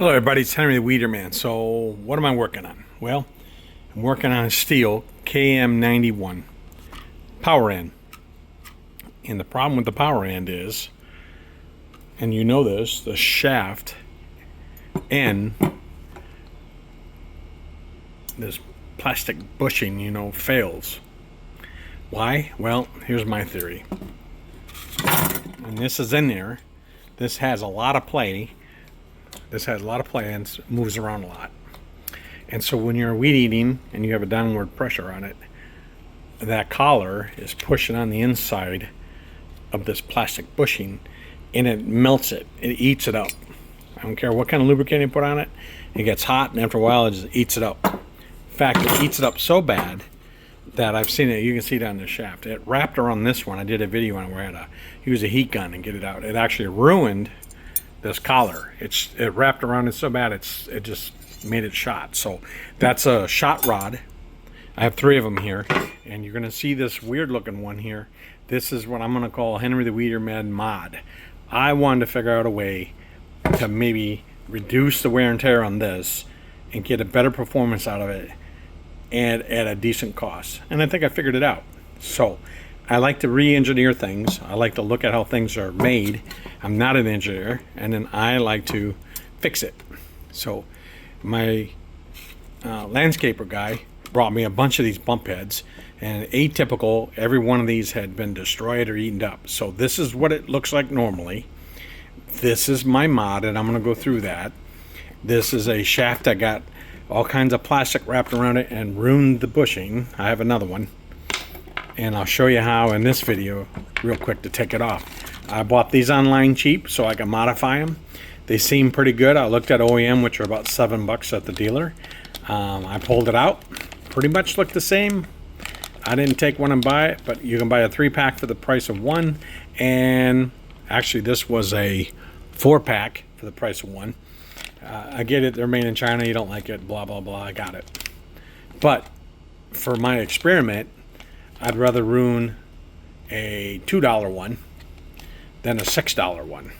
Hello everybody, it's Henry the Weeder Man. So what am I working on? Well, I'm working on a Stihl KM 91 power end. And the problem with the power end is, and you know this, the shaft end, this plastic bushing, fails. Why? Well, here's my theory. And this is in there. This has a lot of play. And moves around a lot. And so when you're weed eating and you have a downward pressure on it, that collar is pushing on the inside of this plastic bushing and it melts it. It eats it up. I don't care what kind of lubricant you put on it. It gets hot and after a while it just eats it up. In fact, it eats it up so bad that I've seen it. You can see it on the shaft. It wrapped around this one. I did a video on where I had to use a heat gun and get it out. It actually ruined this collar. It wrapped around it so bad it just made it shot. So that's a shot rod. I have 3 of them here, and you're gonna see this weird looking one here. This is what I'm gonna call Henry the Weeder Man mod. I wanted to figure out a way to maybe reduce the wear and tear on this and get a better performance out of it and at a decent cost. And I think I figured it out. So I like to re-engineer things. I like to look at how things are made. I'm not an engineer, and then I like to fix it. So my landscaper guy brought me a bunch of these bump heads, and atypical, every one of these had been destroyed or eaten up. So this is what it looks like normally. This is my mod, and I'm going to go through that. This is a shaft that got all kinds of plastic wrapped around it and ruined the bushing. I have another one, and I'll show you how in this video real quick to take it off. I bought these online cheap so I can modify them. They seem pretty good. I looked at OEM, which are about $7 at the dealer. I pulled it out. Pretty much looked the same. I didn't take one and buy it, but you can buy a 3-pack for the price of one. And actually this was a 4-pack for the price of one. I get it, they're made in China, you don't like it, blah, blah, blah, I got it. But for my experiment, I'd rather ruin a $2 one than a $6 one.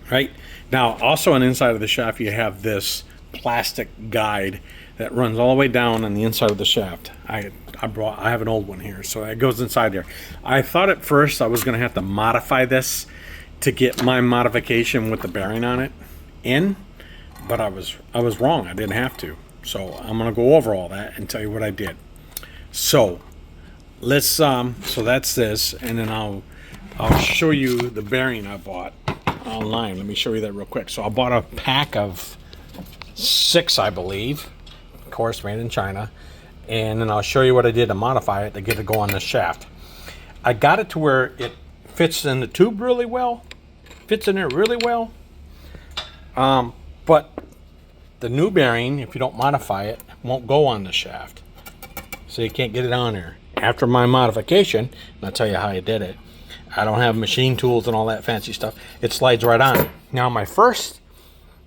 Right? Now, also on the inside of the shaft, you have this plastic guide that runs all the way down on the inside of the shaft. I have an old one here, so it goes inside there. I thought at first I was going to have to modify this to get my modification with the bearing on it in, but I was wrong. I didn't have to. So I'm going to go over all that and tell you what I did. So let's so that's this, and then I'll show you the bearing I bought online. Let me show you that real quick. So I bought a pack of 6, I believe, of course made in China, and then I'll show you what I did to modify it to get it to go on the shaft. I got it to where it fits in the tube really well, fits in there really well, but the new bearing, if you don't modify it, won't go on the shaft, so you can't get it on there. After my modification, and I'll tell you how I did it, I don't have machine tools and all that fancy stuff, it slides right on. Now my first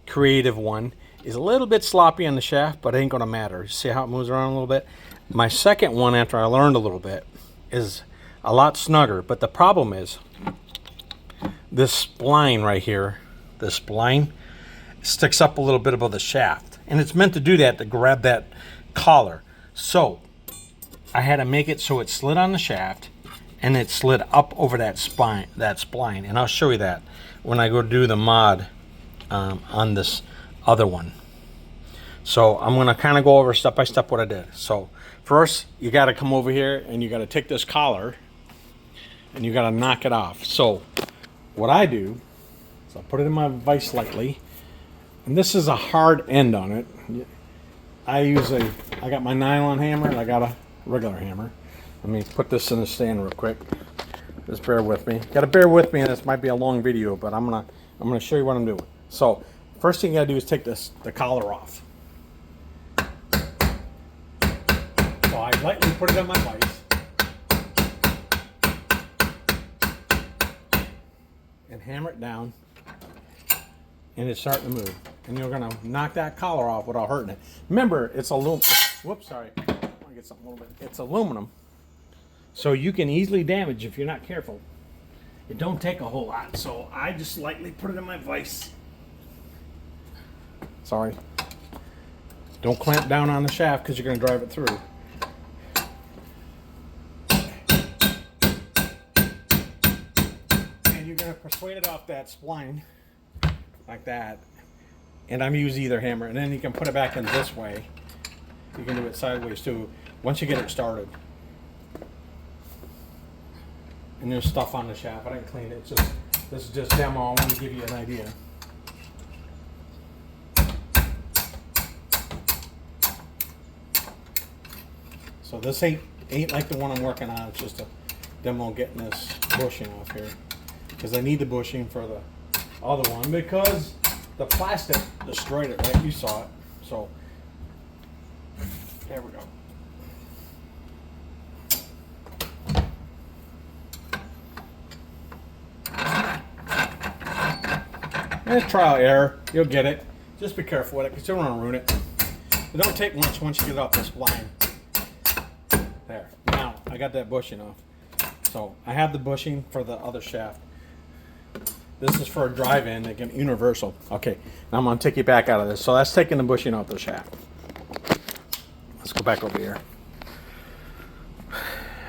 creative one is a little bit sloppy on the shaft, but it ain't gonna matter. See how it moves around a little bit? My second one, after I learned a little bit, is a lot snugger, but the problem is this spline right here, this spline sticks up a little bit above the shaft, and it's meant to do that, to grab that collar. So I had to make it so it slid on the shaft and it slid up over that spline, and I'll show you that when I go do the mod on this other one. So I'm going to kind of go over step by step what I did. So first, you got to come over here and you got to take this collar and you got to knock it off. So what I do is I put it in my vise lightly, and this is a hard end on it. I got my nylon hammer and I got a regular hammer. Let me put this in the stand real quick. Just bear with me. Got to bear with me, and this might be a long video, but I'm gonna show you what I'm doing. So first thing you gotta do is take the collar off. So I lightly put it on my vise and hammer it down, and it's starting to move. And you're gonna knock that collar off without hurting it. Remember, it's aluminum. Whoops, sorry. I want to get something a little bit. It's aluminum, so you can easily damage if you're not careful. It don't take a whole lot, so I just lightly put it in my vise. Sorry. Don't clamp down on the shaft because you're going to drive it through. And you're going to persuade it off that spline like that. And I'm using either hammer. And then you can put it back in this way. You can do it sideways too once you get it started. And there's stuff on the shaft. I didn't clean it. It's just, this is just demo. I want to give you an idea. So this ain't like the one I'm working on. It's just a demo getting this bushing off here. Because I need the bushing for the other one because the plastic destroyed it, right? You saw it. So there we go. And it's trial error. You'll get it. Just be careful with it because you don't want to ruin it. It don't take much once you get it off this line. There. Now, I got that bushing off. So, I have the bushing for the other shaft. This is for a drive-in, again, universal. Okay, now I'm going to take you back out of this. So, that's taking the bushing off the shaft. Let's go back over here.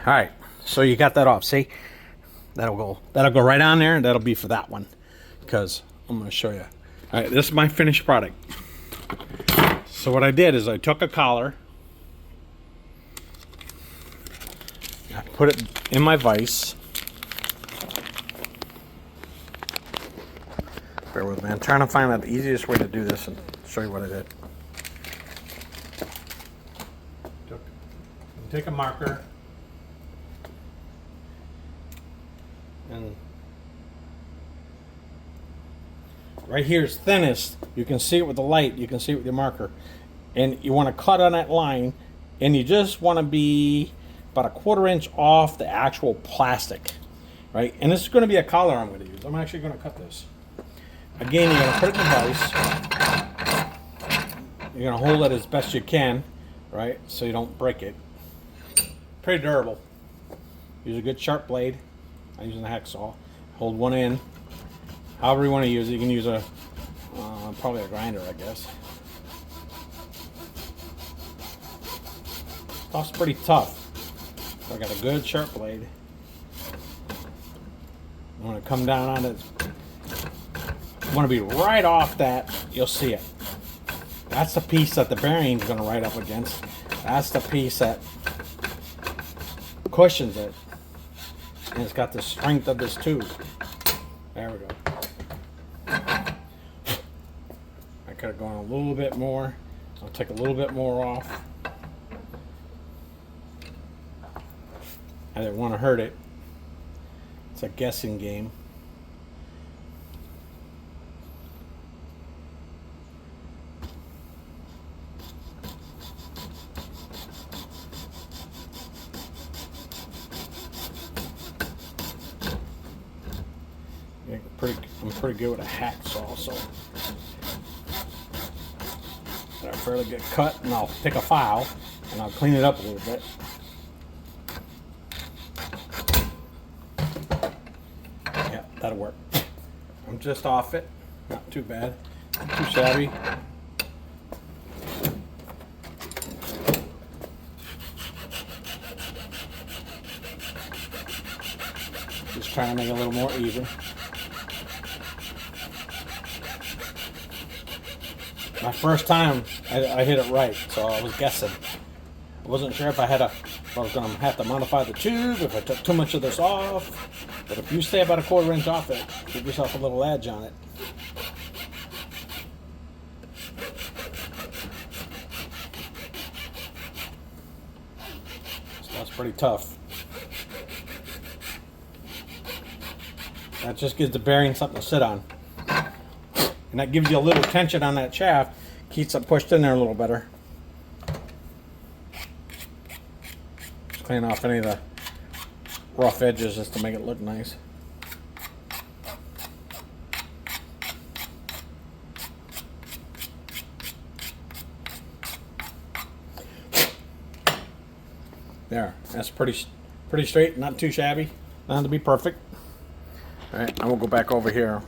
Alright, so you got that off. See? That'll go right on there, and that'll be for that one. Because I'm going to show you. Alright, this is my finished product. So what I did is I took a collar, I put it in my vise. Bear with me. I'm trying to find out the easiest way to do this and show you what I did. Take a marker and right here is thinnest. You can see it with the light. You can see it with your marker. And you want to cut on that line, and you just want to be about 1/4 inch off the actual plastic, right? And this is going to be a collar I'm going to use. I'm actually going to cut this. Again, you're going to put it in the vise. You're going to hold it as best you can, right? So you don't break it. Pretty durable. Use a good sharp blade. I'm using a hacksaw. Hold one end. However you want to use it. You can use a probably a grinder, I guess. Stuff's pretty tough. So I got a good sharp blade. I want to come down on it. I want to be right off that. You'll see it. That's the piece that the bearing's going to ride up against. That's the piece that cushions it. And it's got the strength of this tube. There we go. I could have gone a little bit more. I'll take a little bit more off. I didn't want to hurt it. It's a guessing game. I'm pretty good with a hacksaw, so got a fairly good cut, and I'll take a file and I'll clean it up a little bit. Yeah, that'll work. I'm just off it, not too bad, not too shabby. Just trying to make it a little more even. My first time, I hit it right, so I was guessing. I wasn't sure if I was going to have to modify the tube, if I took too much of this off. But if you stay about 1/4 inch off it, give yourself a little edge on it. So that's pretty tough. That just gives the bearing something to sit on. And that gives you a little tension on that shaft, keeps it pushed in there a little better. Just clean off any of the rough edges just to make it look nice. There, that's pretty straight, not too shabby, not to be perfect. All right, I will go back over here.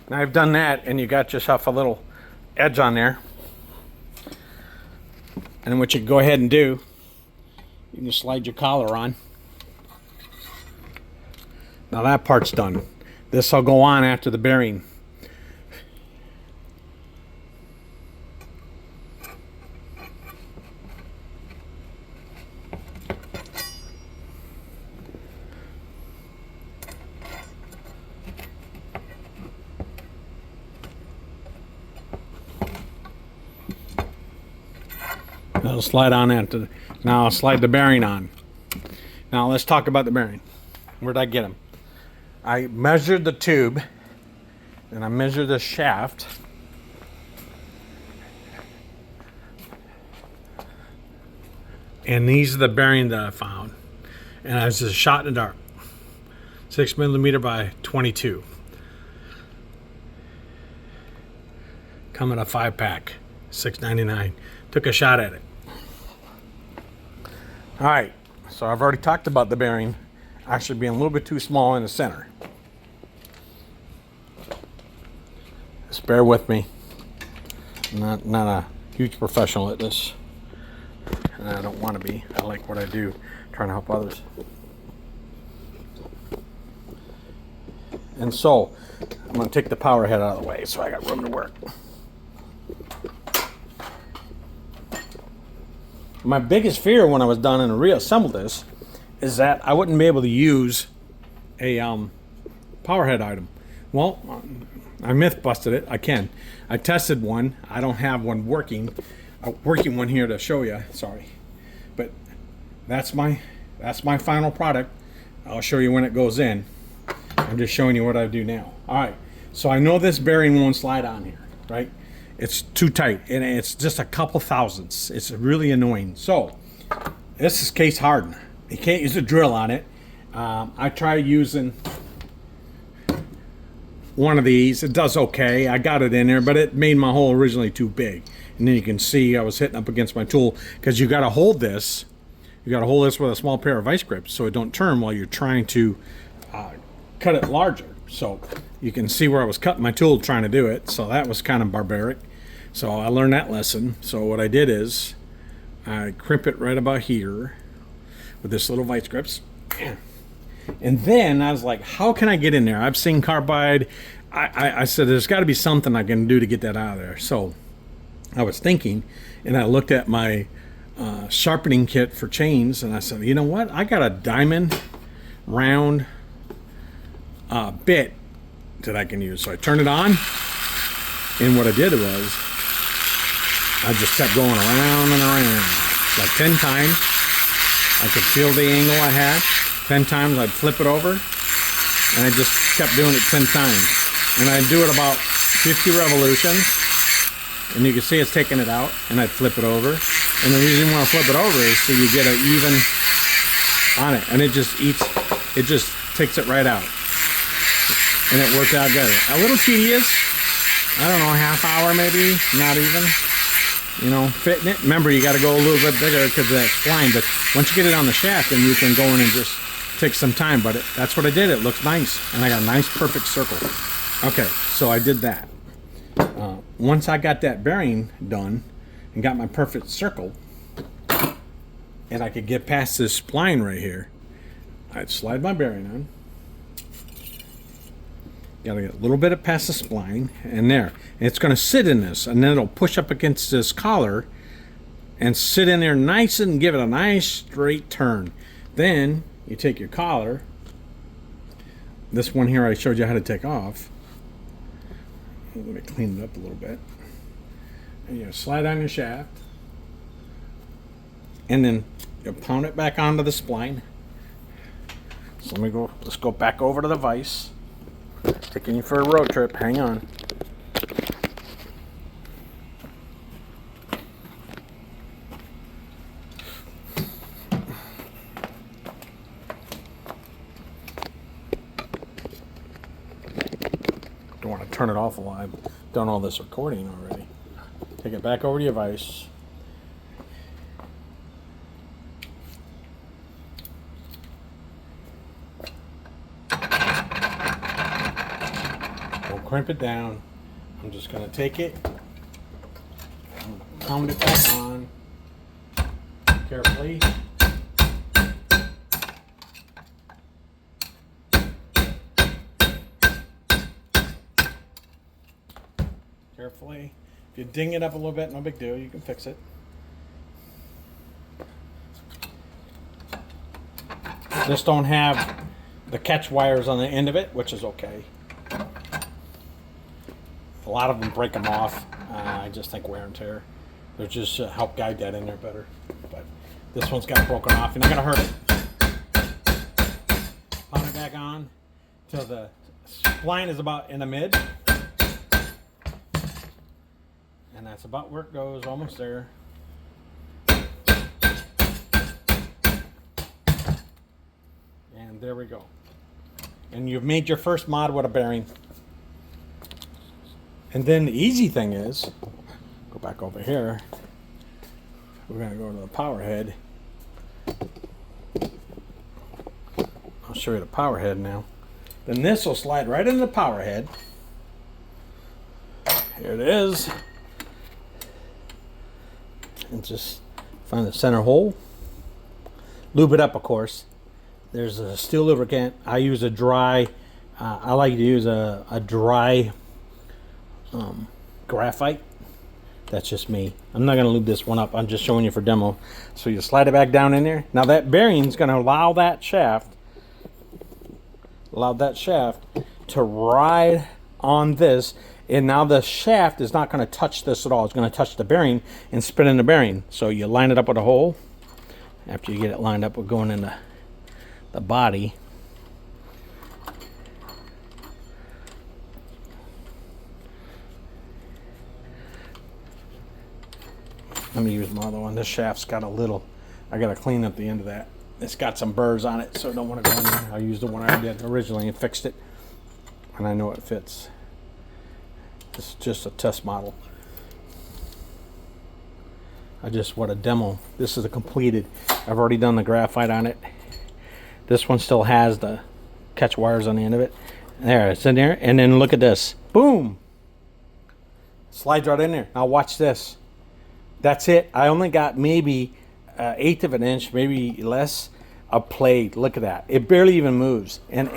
Now I've done that, and you got yourself a little edge on there. And what you go ahead and do, you can just slide your collar on. Now that part's done. This will go on after the bearing. It'll slide on after. Now I'll slide the bearing on. Now let's talk about the bearing. Where'd I get them? I measured the tube, and I measured the shaft. And these are the bearings that I found. And I was just shot in the dark. 6mm by 22. Come in a 5-pack, $6.99. Took a shot at it. All right, so I've already talked about the bearing actually being a little bit too small in the center. Just bear with me. I'm not a huge professional at this, and I don't want to be. I like what I do, trying to help others. And so I'm going to take the power head out of the way so I got room to work. My biggest fear when I was done and reassembled this is that I wouldn't be able to use a power head item. Well, I myth busted it. I can. I tested one. I don't have one working. A working one here to show you. Sorry, but that's my final product. I'll show you when it goes in. I'm just showing you what I do now. All right. So I know this bearing won't slide on here, right? It's too tight, and it's just a couple thousandths. It's really annoying. So this is case hardened. You can't use a drill on it. I tried using one of these. It does okay. I got it in there, but it made my hole originally too big. And then you can see I was hitting up against my tool, because you got to hold this. You got to hold this with a small pair of vice grips so it don't turn while you're trying to cut it larger. So you can see where I was cutting my tool trying to do it. So that was kind of barbaric. So I learned that lesson. So what I did is I crimp it right about here with this little vice grips. And then I was like, how can I get in there? I've seen carbide. I said, there's got to be something I can do to get that out of there. So I was thinking, and I looked at my sharpening kit for chains, and I said, you know what? I got a diamond round bit that I can use. So I turned it on, and what I did was I just kept going around and around like 10 times. I could feel the angle I had. 10 times I'd flip it over, and I just kept doing it 10 times. And I'd do it about 50 revolutions, and you can see it's taking it out, and I'd flip it over. And the reason you want to flip it over is so you get an even on it, and it just takes it right out. And it worked out good. A little tedious, I don't know, a half hour maybe, not even. You know, fitting it. Remember, you got to go a little bit bigger because that's flying. But once you get it on the shaft, then you can go in and just take some time. But that's what I did. It looks nice, and I got a nice, perfect circle. Okay, so I did that. Once I got that bearing done and got my perfect circle, and I could get past this spline right here, I'd slide my bearing on. Got to get a little bit past the spline, and there. And it's going to sit in this, and then it'll push up against this collar and sit in there nice and give it a nice straight turn. Then you take your collar. This one here I showed you how to take off. Let me clean it up a little bit. And you slide on your shaft, and then you pound it back onto the spline. So let's go back over to the vise. Taking you for a road trip. Hang on. Don't want to turn it off while I've done all this recording already. Take it back over to your vise. crimp it down. I'm just going to take it, pound it back on carefully. Carefully. If you ding it up a little bit, no big deal. You can fix it. Just don't have the catch wires on the end of it, which is okay. A lot of them break them off. I just think wear and tear. They're just help guide that in there better. But this one's got broken off. You're not going to hurt it. Pound it back on till the spline is about in the mid. And that's about where it goes, almost there. And there we go. And you've made your first mod with a bearing. And then the easy thing is, go back over here. We're going to go to the power head. I'll show you the power head now. Then this will slide right into the power head. Here it is. And just find the center hole. Lube it up, of course. There's a Stihl lubricant. I use a dry, I like to use a dry graphite. That's just me. I'm not going to lube this one up. I'm just showing you for demo. So you slide it back down in there. Now that bearing's going to allow that shaft to ride on this. And now the shaft is not going to touch this at all. It's going to touch the bearing and spin in the bearing. So you line it up with a hole. After you get it lined up, we're going in the body. Let me use my other one. This shaft's got a little, I got to clean up the end of that. It's got some burrs on it, so I don't want to go in there. I used the one I did originally and fixed it. And I know it fits. This is just a test model. I just want a demo. This is a completed. I've already done the graphite on it. This one still has the catch wires on the end of it. There, it's in there. And then look at this. Boom! Slides right in there. Now watch this. That's it. I only got maybe 1/8 of an inch, maybe less, of plate. Look at that. It barely even moves. And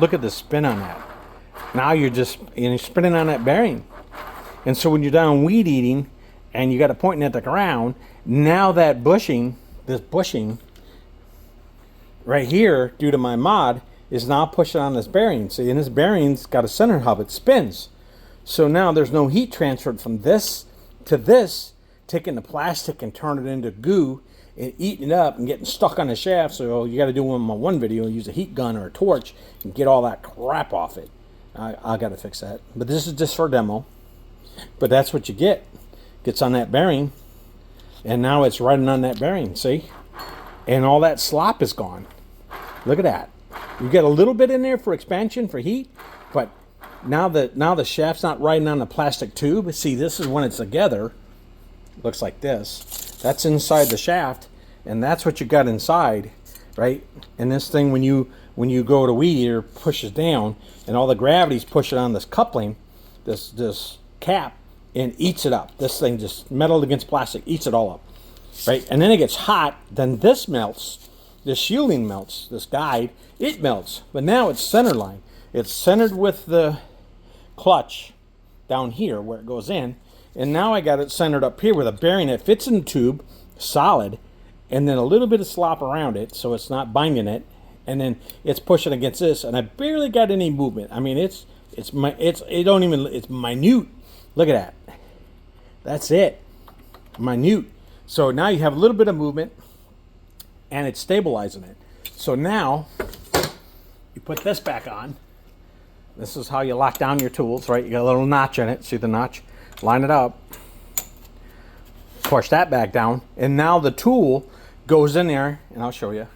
look at the spin on that. Now you're spinning on that bearing. And so when you're down weed eating and you got it pointing at the ground, now that bushing, this bushing right here, due to my mod, is now pushing on this bearing. See, and this bearing's got a center hub. It spins. So now there's no heat transferred from this to this, taking the plastic and turning it into goo and eating it up and getting stuck on the shaft. So you got to do one video, use a heat gun or a torch and get all that crap off it. I got to fix that. But this is just for demo. But that's what you get. Gets on that bearing. And now it's riding on that bearing, see? And all that slop is gone. Look at that. You get a little bit in there for expansion, for heat. But now the shaft's not riding on the plastic tube. See, this is when it's together. Looks like this. That's inside the shaft. And that's what you got inside, right? And this thing, when you go to weed eater, pushes down, and all the gravity's pushing on this coupling, this cap, and eats it up. This thing just metal against plastic, eats it all up, right? And then it gets hot, then this melts, this shielding melts, this guide, it melts. But now it's center line. It's centered with the clutch down here where it goes in, and now I got it centered up here with a bearing that fits in the tube, solid, and then a little bit of slop around it so it's not binding it, and then it's pushing against this, and I barely got any movement. I mean, it's minute. Look at that. That's it. Minute. So now you have a little bit of movement, and it's stabilizing it. So now you put this back on. This is how you lock down your tools, right? You got a little notch in it. See the notch? Line it up. Push that back down, and now the tool goes in there, and I'll show you.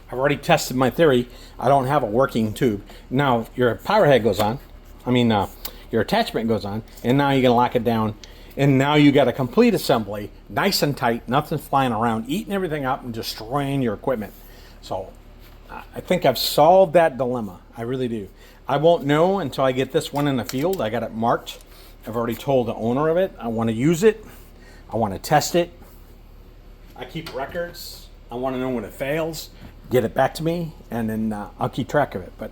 I've already tested my theory. I don't have a working tube. Now your power head goes on. Your attachment goes on, and now you're gonna lock it down. And now you got a complete assembly, nice and tight, nothing's flying around, eating everything up and destroying your equipment. So I think I've solved that dilemma. I really do. I won't know until I get this one in the field. I got it marked. I've already told the owner of it. I want to use it. I want to test it. I keep records. I want to know when it fails. Get it back to me, and then I'll keep track of it. But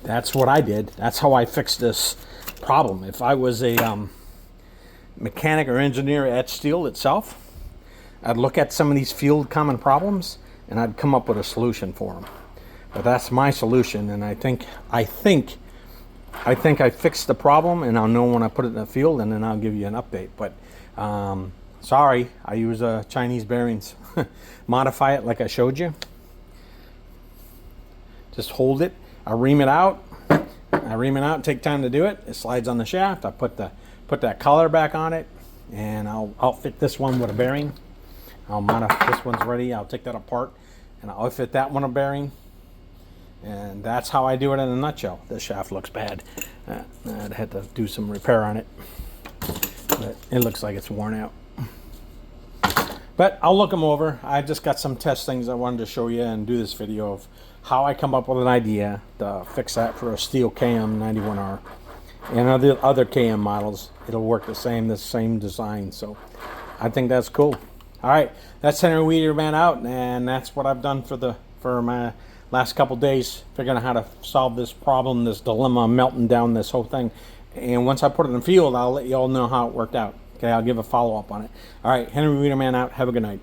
that's what I did. That's how I fixed this problem. If I was a mechanic or engineer at Stihl itself, I'd look at some of these field common problems and I'd come up with a solution for them. But that's my solution, and I think I fixed the problem, and I'll know when I put it in the field, and then I'll give you an update. But sorry, I use Chinese bearings. Modify it like I showed you. Just hold it. I ream it out. Take time to do it. It slides on the shaft. I put that collar back on it, and I'll outfit this one with a bearing. I'll modify. This one's ready. I'll take that apart, and I'll outfit that one a bearing. And that's how I do it in a nutshell. This shaft looks bad. I'd had to do some repair on it, but it looks like it's worn out. But I'll look them over. I just got some test things I wanted to show you and do this video of how I come up with an idea to fix that for a Stihl KM 91R. And other KM models, it'll work the same design. So I think that's cool. All right, that's Henry Weeder Man out, and that's what I've done for my last couple days, figuring out how to solve this problem, this dilemma, melting down this whole thing. And once I put it in the field, I'll let you all know how it worked out. Okay, I'll give a follow-up on it. All right, Henry Weeder Man out. Have a good night.